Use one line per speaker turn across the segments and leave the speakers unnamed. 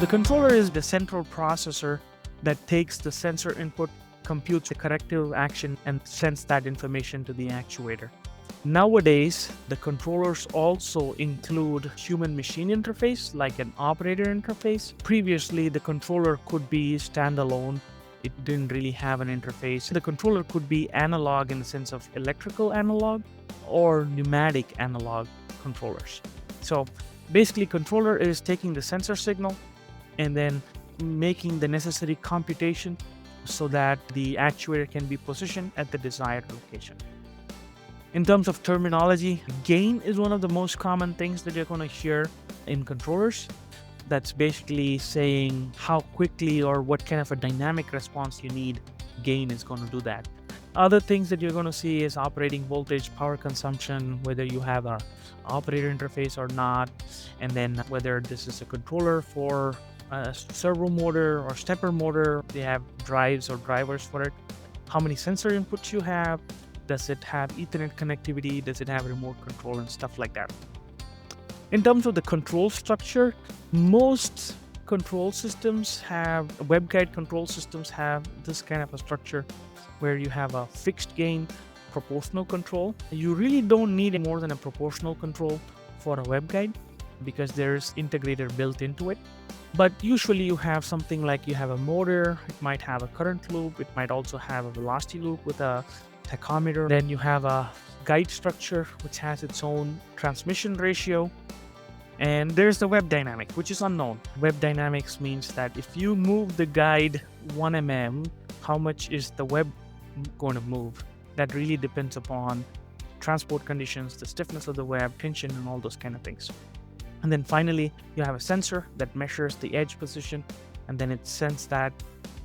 The controller is the central processor that takes the sensor input, computes the corrective action, and sends that information to the actuator. Nowadays, the controllers also include human-machine interface, like an operator interface. Previously, the controller could be standalone. It didn't really have an interface. The controller could be analog in the sense of electrical analog or pneumatic analog controllers. So basically, controller is taking the sensor signal and then making the necessary computation so that the actuator can be positioned at the desired location. In terms of terminology, gain is one of the most common things that you're going to hear in controllers. That's basically saying how quickly or what kind of a dynamic response you need. Gain is going to do that. Other things that you're going to see is operating voltage, power consumption, whether you have a operator interface or not, and then whether this is a controller for a servo motor or stepper motor. They have drives or drivers for it. How many sensor inputs you have. Does it have Ethernet connectivity? Does it have remote control and stuff like that? In terms of the control structure, most control systems have, waveguide control systems have this kind of a structure where you have a fixed gain proportional control. You really don't need more than a proportional control for a waveguide because there's integrator built into it. But usually you have something like you have a motor, it might have a current loop, it might also have a velocity loop with a tachometer. Then you have a guide structure which has its own transmission ratio. And there's the web dynamic, which is unknown. Web dynamics means that if you move the guide 1 mm, how much is the web going to move? That really depends upon transport conditions, the stiffness of the web, tension, and all those kind of things. And then finally, you have a sensor that measures the edge position, and then it sends that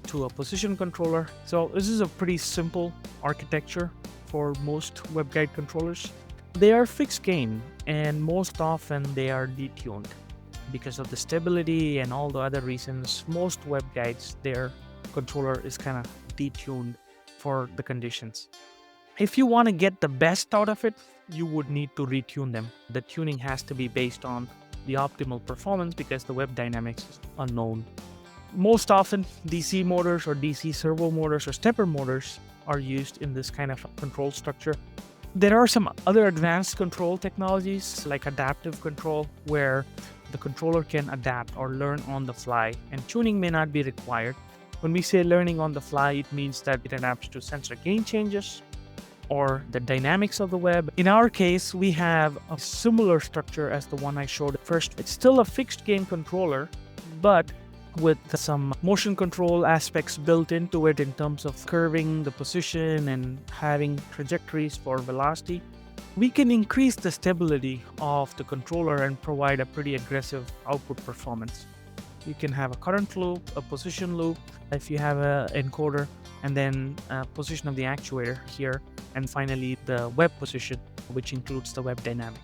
to a position controller. So this is a pretty simple architecture for most waveguide controllers. They are fixed gain, and most often they are detuned because of the stability and all the other reasons. Most waveguides, their controller is kind of detuned for the conditions. If you want to get the best out of it, you would need to retune them. The tuning has to be based on the optimal performance because the web dynamics is unknown. Most often, DC motors or DC servo motors or stepper motors are used in this kind of control structure. There are some other advanced control technologies like adaptive control where the controller can adapt or learn on the fly and tuning may not be required. When we say learning on the fly, it means that it adapts to sensor gain changes or the dynamics of the web. In our case, we have a similar structure as the one I showed first. It's still a fixed gain controller, but with some motion control aspects built into it in terms of curving the position and having trajectories for velocity. We can increase the stability of the controller and provide a pretty aggressive output performance. You can have a current loop, a position loop, if you have an encoder, and then position of the actuator here, and finally the web position, which includes the web dynamic.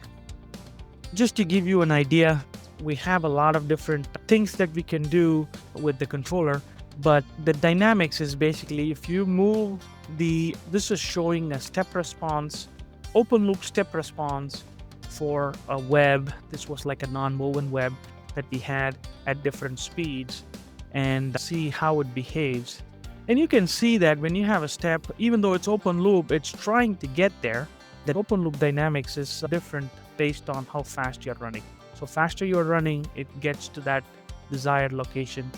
Just to give you an idea, we have a lot of different things that we can do with the controller, but the dynamics is basically if you move this is showing a step response, open loop step response for a web. This was like a non-woven web that we had at different speeds and see how it behaves. And you can see that when you have a step, even though it's open loop, it's trying to get there. That open loop dynamics is different based on how fast you're running. So faster you're running, it gets to that desired location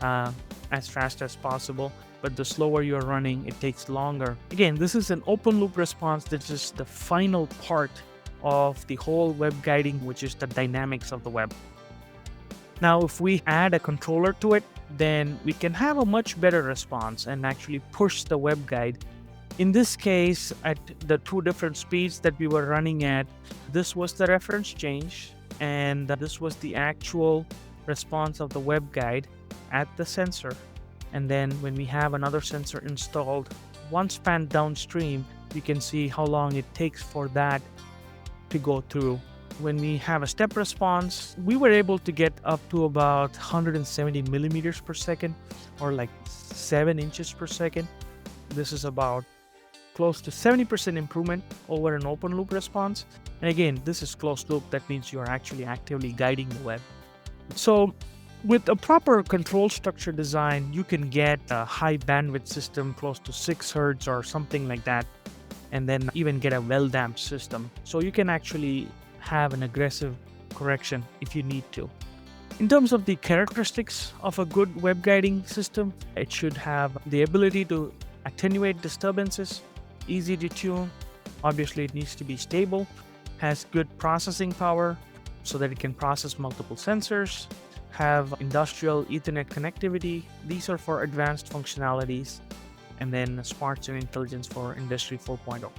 as fast as possible. But the slower you're running, it takes longer. Again, this is an open loop response. This is the final part of the whole web guiding, which is the dynamics of the web. Now, if we add a controller to it, then we can have a much better response and actually push the web guide. In this case, at the two different speeds that we were running at, this was the reference change, and this was the actual response of the web guide at the sensor. And then when we have another sensor installed, one span downstream, you can see how long it takes for that to go through. When we have a step response, we were able to get up to about 170 millimeters per second, or like 7 inches per second. This is about close to 70% improvement over an open loop response. And again, this is closed loop. That means you're actually actively guiding the web. So With a proper control structure design, you can get a high bandwidth system close to 6 hertz or something like that, and then even get a well damped system. So you can actually have an aggressive correction if you need to. In terms of the characteristics of a good web guiding system, it should have the ability to attenuate disturbances, easy to tune. Obviously, it needs to be stable, has good processing power so that it can process multiple sensors, have industrial Ethernet connectivity. These are for advanced functionalities, and then smarts and intelligence for Industry 4.0.